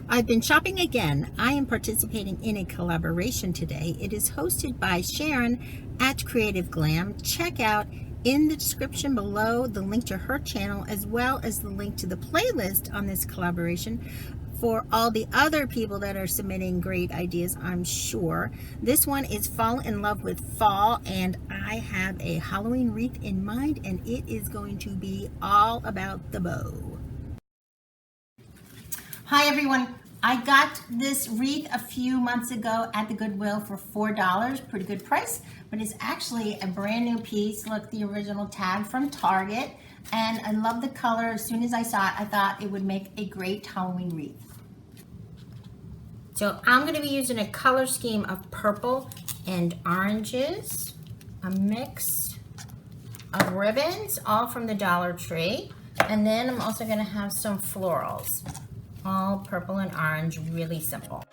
I've been shopping again. I am participating in a collaboration today. It is hosted by Sharon at Creative Glam. Check out in the description below the link to her channel as well as the link to the playlist on this collaboration for all the other people that are submitting great ideas, I'm sure. This one is Fall in Love with Fall, and I have a Halloween wreath in mind, and it is going to be all about the bow. Hi everyone, I got this wreath a few months ago at the Goodwill for $4, pretty good price, but it's actually a brand new piece. Look, the original tag from Target, and I love the color. As soon as I saw it, I thought it would make a great Halloween wreath. So I'm going to be using a color scheme of purple and oranges, a mix of ribbons, all from the Dollar Tree, and then I'm also going to have some florals. All purple and orange, really simple.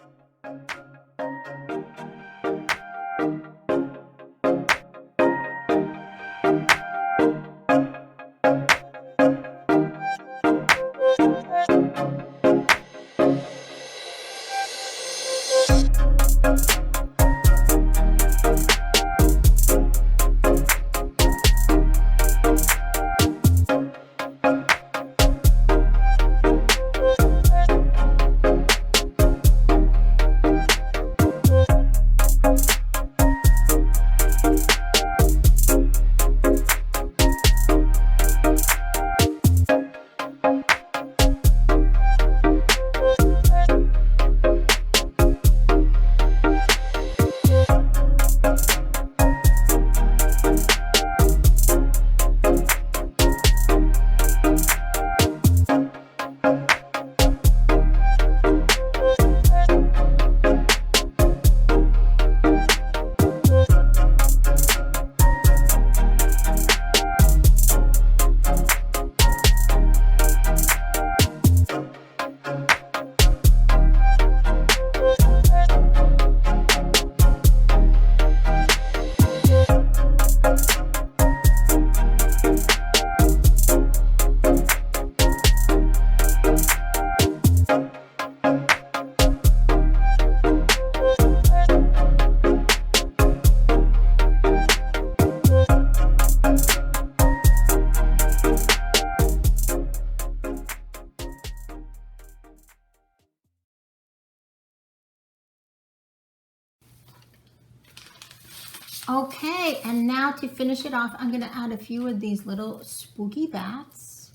Okay, and now to finish it off, I'm going to add a few of these little spooky bats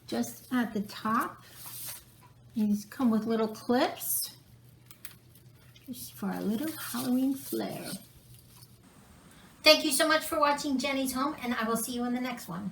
just at the top. These come with little clips just for a little Halloween flair. Thank you so much for watching Jenny's Home, and I will see you in the next one.